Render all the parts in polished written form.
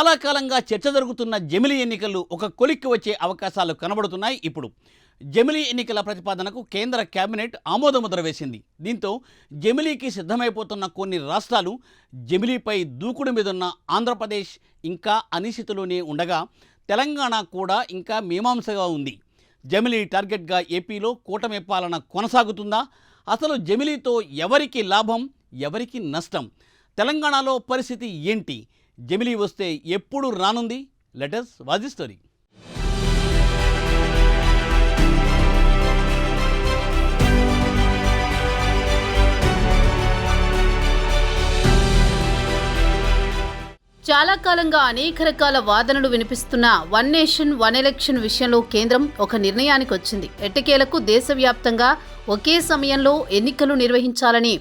చాలా కాలంగా చర్చ జరుగుతున్న జమిలీ ఎన్నికలు ఒక కొలిక్కి వచ్చే అవకాశాలు కనబడుతున్నాయి. ఇప్పుడు జమిలీ ఎన్నికల ప్రతిపాదనకు కేంద్ర కేబినెట్ ఆమోదముద్ర వేసింది. దీంతో జమిలీకి సిద్ధమైపోతున్న కొన్ని రాష్ట్రాలు జమిలీపై దూకుడు మీదున్న ఆంధ్రప్రదేశ్ ఇంకా అనిశ్చితిలోనే ఉండగా తెలంగాణ కూడా ఇంకా మీమాంసగా ఉంది. జమిలీ టార్గెట్గా ఏపీలో కూటమి పాలన కొనసాగుతుందా? అసలు జమిలీతో ఎవరికి లాభం, ఎవరికి నష్టం? తెలంగాణలో పరిస్థితి ఏంటి? జమిలీ వస్తే ఎప్పుడు రానుంది? Let us watch the story. చాలా కాలంగా అనేక రకాల వాదనలు వినిపిస్తున్న వన్ నేషన్ వన్ ఎలక్షన్ విషయంలో కేంద్రం ఒక నిర్ణయానికి వచ్చింది. ఎట్టకేలకు దేశవ్యాప్తంగా ఒకే సమయంలో ఎన్నికలు నిర్వహించాలని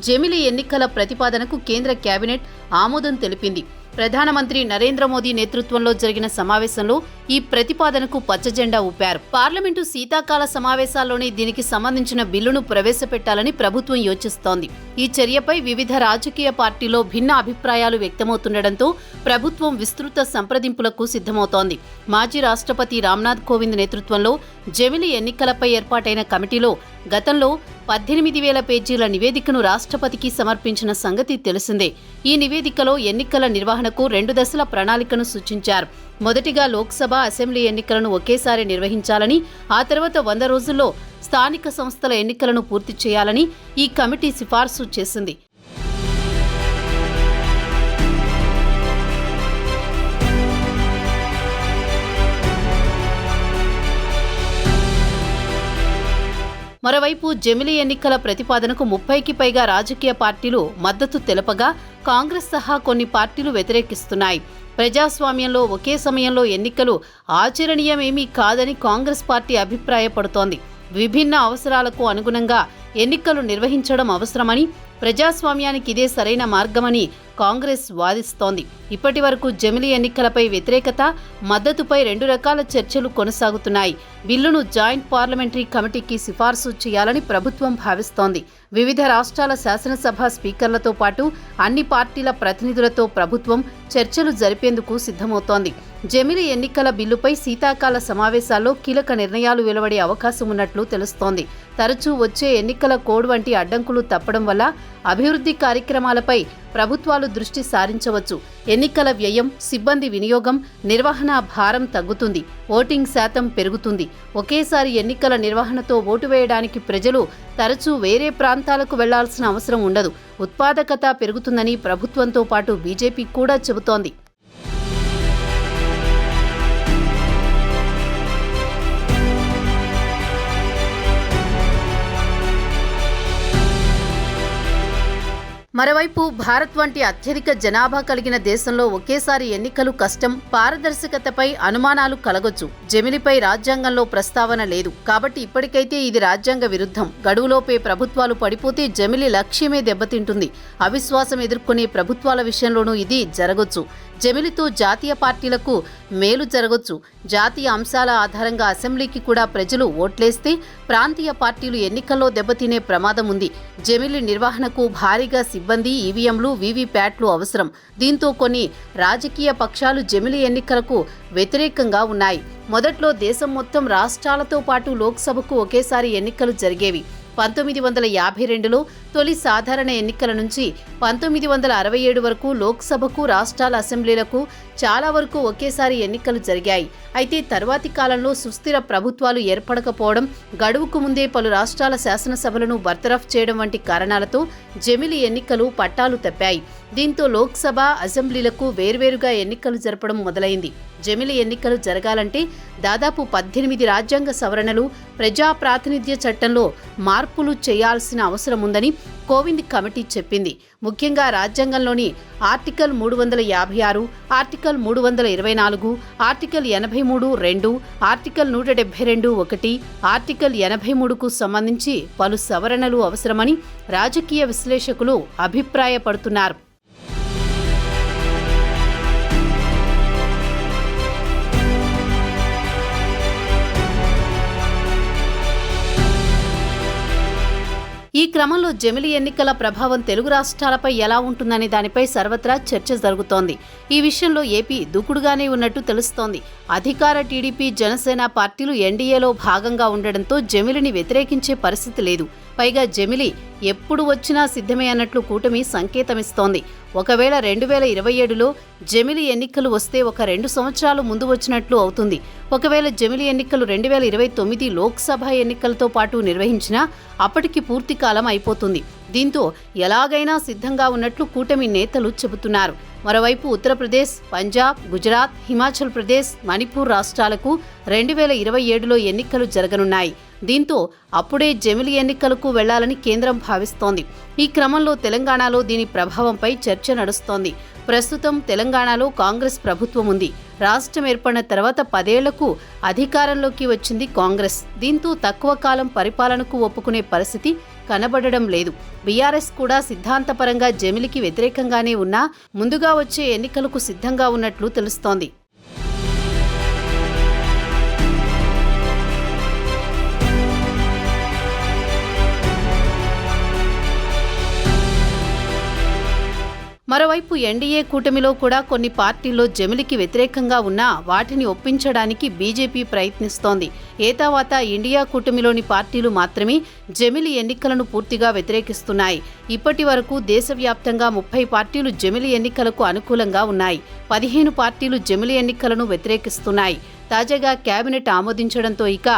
జమిలీ ఎన్నికల ప్రతిపాదనకు కేంద్ర కేబినెట్ ఆమోదం తెలిపింది. ప్రధానమంత్రి నరేంద్ర మోదీ నేతృత్వంలో జరిగిన సమావేశంలో ఈ ప్రతిపాదనకు పచ్చజెండా ఊపారు. పార్లమెంటు శీతాకాల సమావేశాల్లోనే దీనికి సంబంధించిన బిల్లును ప్రవేశపెట్టాలని ప్రభుత్వం యోచిస్తోంది. ఈ చర్యపై వివిధ రాజకీయ పార్టీల్లో భిన్న అభిప్రాయాలు వ్యక్తమవుతుండటంతో ప్రభుత్వం విస్తృత సంప్రదింపులకు సిద్ధమవుతోంది. మాజీ రాష్ట్రపతి రామ్నాథ్ కోవింద్ నేతృత్వంలో జమిలీ ఎన్నికలపై ఏర్పాటైన కమిటీలో గతంలో 18,000 పేజీల నివేదికను రాష్ట్రపతికి సమర్పించిన సంగతి తెలిసిందే. ఈ నివేదికలో ఎన్నికల నిర్వహణకు 2 దశల ప్రణాళికను సూచించారు. మొదటిగా లోక్సభ, అసెంబ్లీ ఎన్నికలను ఒకేసారి నిర్వహించాలని, ఆ తర్వాత 100 రోజుల్లో స్థానిక సంస్థల ఎన్నికలను పూర్తి చేయాలని ఈ కమిటీ సిఫార్సు చేసింది. మరోవైపు జమిలీ ఎన్నికల ప్రతిపాదనకు 30కి పైగా రాజకీయ పార్టీలు మద్దతు తెలపగా కాంగ్రెస్ సహా కొన్ని పార్టీలు వ్యతిరేకిస్తున్నాయి. ప్రజాస్వామ్యంలో ఒకే సమయంలో ఎన్నికలు ఆచరణీయమేమీ కాదని కాంగ్రెస్ పార్టీ అభిప్రాయపడుతోంది. విభిన్న అవసరాలకు అనుగుణంగా ఎన్నికలు నిర్వహించడం అవసరమని, ప్రజాస్వామ్యానికి ఇదే సరైన మార్గమని కాంగ్రెస్ వాదిస్తోంది. ఇప్పటి వరకు జమిలీ ఎన్నికలపై వ్యతిరేకత, మద్దతుపై 2 రకాల చర్చలు కొనసాగుతున్నాయి. బిల్లును జాయింట్ పార్లమెంటరీ కమిటీకి సిఫార్సు చేయాలని ప్రభుత్వం భావిస్తోంది. వివిధ రాష్ట్రాల శాసనసభ స్పీకర్లతో పాటు అన్ని పార్టీల ప్రతినిధులతో ప్రభుత్వం చర్చలు జరిపేందుకు సిద్ధమవుతోంది. జమిలీ ఎన్నికల బిల్లుపై శీతాకాల సమావేశాల్లో కీలక నిర్ణయాలు వెలువడే అవకాశం ఉన్నట్లు తెలుస్తోంది. తరచూ వచ్చే ఎన్నికల కోడ్ వంటి అడ్డంకులు తప్పడం వల్ల అభివృద్ధి కార్యక్రమాలపై ప్రభుత్వాలు దృష్టి సారించవచ్చు. ఎన్నికల వ్యయం, సిబ్బంది వినియోగం, నిర్వహణ భారం తగ్గుతుంది. ఓటింగ్ శాతం పెరుగుతుంది. ఒకేసారి ఎన్నికల నిర్వహణతో ఓటు వేయడానికి ప్రజలు తరచూ వేరే ప్రాంతాలకు వెళ్లాల్సిన అవసరం ఉండదు. ఉత్పాదకత పెరుగుతుందని ప్రభుత్వంతో పాటు బీజేపీ కూడా చెబుతోంది. మరోవైపు భారత్ వంటి అత్యధిక జనాభా కలిగిన దేశంలో ఒకేసారి ఎన్నికలు కష్టం, పారదర్శకతపై అనుమానాలు కలగొచ్చు. జమిలీపై రాజ్యాంగంలో ప్రస్తావన లేదు కాబట్టి ఇప్పటికైతే ఇది రాజ్యాంగ విరుద్ధం. గడువులోపే ప్రభుత్వాలు పడిపోతే జమిలీ లక్ష్యమే దెబ్బతింటుంది. అవిశ్వాసం ఎదుర్కొనే ప్రభుత్వాల విషయంలోనూ ఇది జరగొచ్చు. జమిలీతో జాతీయ పార్టీలకు మేలు జరగొచ్చు. జాతీయ అంశాల ఆధారంగా అసెంబ్లీకి కూడా ప్రజలు ఓట్లేస్తే ప్రాంతీయ పార్టీలు ఎన్నికల్లో దెబ్బతినే ప్రమాదం ఉంది. జమిలీ నిర్వహణకు భారీగా సిబ్బంది, ఈవీఎంలు, వీవీప్యాట్లు అవసరం. దీంతో కొన్ని రాజకీయ పక్షాలు జమిలీ ఎన్నికలకు వ్యతిరేకంగా ఉన్నాయి. మొదట్లో దేశం మొత్తం రాష్ట్రాలతో పాటు లోక్సభకు ఒకేసారి ఎన్నికలు జరిగేవి. 1952లో తొలి సాధారణ ఎన్నికల నుంచి 1967 వరకు లోక్సభకు, రాష్ట్రాల అసెంబ్లీలకు చాలా వరకు ఒకేసారి ఎన్నికలు జరిగాయి. అయితే తర్వాతి కాలంలో సుస్థిర ప్రభుత్వాలు ఏర్పడకపోవడం, గడువుకు ముందే పలు రాష్ట్రాల శాసనసభలను బర్తరఫ్ చేయడం వంటి కారణాలతో జమిలీ ఎన్నికలు పట్టాలు తప్పాయి. దీంతో లోక్సభ, అసెంబ్లీలకు వేర్వేరుగా ఎన్నికలు జరపడం మొదలైంది. జమిలీ ఎన్నికలు జరగాలంటే దాదాపు 18 రాజ్యాంగ సవరణలు, ప్రజా ప్రాతినిధ్య చట్టంలో మార్పులు చేయాల్సిన అవసరం ఉందని కోవింద్ కమిటీ చెప్పింది. ముఖ్యంగా రాజ్యాంగంలోని article 356, article 324, article 83(2), article 172(1), article 83కు సంబంధించి పలు సవరణలు అవసరమని రాజకీయ విశ్లేషకులు అభిప్రాయపడుతున్నారు. ఈ ఈ క్రమంలో జమిలి ఎన్నికల ప్రభావం తెలుగు రాష్ట్రాలపై ఎలా ఉంటుందనే దానిపై సర్వత్రా చర్చ జరుగుతోంది. ఈ విషయంలో ఏపీ దూకుడుగానే ఉన్నట్టు తెలుస్తోంది. అధికార టీడీపీ, జనసేన పార్టీలు ఎన్డీఏలో భాగంగా ఉండడంతో జమిలిని వ్యతిరేకించే పరిస్థితి లేదు. పైగా జమిలి ఎప్పుడు వచ్చినా సిద్ధమే అన్నట్లు కూటమి సంకేతమిస్తోంది. ఒకవేళ 2027లో జమిలి ఎన్నికలు వస్తే ఒక 2 సంవత్సరాలు ముందు వచ్చినట్లు అవుతుంది. ఒకవేళ జమిలి ఎన్నికలు 2029 లోక్సభ ఎన్నికలతో పాటు నిర్వహించినా అప్పటికి పూర్తి కాలం అయిపోతుంది. దీంతో ఎలాగైనా సిద్ధంగా ఉన్నట్లు కూటమి నేతలు చెబుతున్నారు. మరోవైపు ఉత్తరప్రదేశ్, పంజాబ్, గుజరాత్, హిమాచల్ ప్రదేశ్, మణిపూర్ రాష్ట్రాలకు 2027లో ఎన్నికలు జరగనున్నాయి. దీంతో అప్పుడే జమిలి ఎన్నికలకు వెళ్లాలని కేంద్రం భావిస్తోంది. ఈ క్రమంలో తెలంగాణలో దీని ప్రభావంపై చర్చ నడుస్తోంది. ప్రస్తుతం తెలంగాణలో కాంగ్రెస్ ప్రభుత్వం ఉంది. రాష్ట్రం ఏర్పడిన తర్వాత 10 ఏళ్లకు అధికారంలోకి వచ్చింది కాంగ్రెస్. దీంతో తక్కువ కాలం పరిపాలనకు ఒప్పుకునే పరిస్థితి కనబడడం లేదు. బీఆర్ఎస్ కూడా సిద్ధాంతపరంగా జమిలికి వ్యతిరేకంగానే ఉన్నా ముందుగా వచ్చే ఎన్నికలకు సిద్ధంగా ఉన్నట్లు తెలుస్తోంది. మరోవైపు ఎన్డీఏ కూటమిలో కూడా కొన్ని పార్టీల్లో జమిలికి వ్యతిరేకంగా ఉన్నా వాటిని ఒప్పించడానికి బీజేపీ ప్రయత్నిస్తోంది. ఏతావాత ఇండియా కూటమిలోని పార్టీలు మాత్రమే జమిలి ఎన్నికలను పూర్తిగా వ్యతిరేకిస్తున్నాయి. ఇప్పటి వరకు దేశవ్యాప్తంగా 30 పార్టీలు జమిలి ఎన్నికలకు అనుకూలంగా ఉన్నాయి. 15 పార్టీలు జమిలి ఎన్నికలను వ్యతిరేకిస్తున్నాయి. తాజాగా కేబినెట్ ఆమోదించడంతో ఇక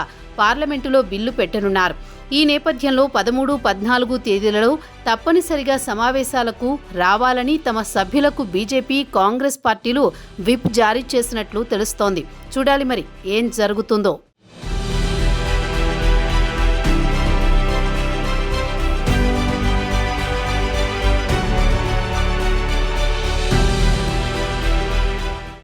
పార్లమెంటులో బిల్లు పెట్టనున్నారు. ఈ నేపథ్యంలో 13, 14 తేదీలలో తప్పనిసరిగా సమావేశాలకు రావాలని తమ సభ్యులకు బీజేపీ, కాంగ్రెస్ పార్టీలు విప్ జారీ చేసినట్లు తెలుస్తోంది. చూడాలి మరి ఏం జరుగుతుందో.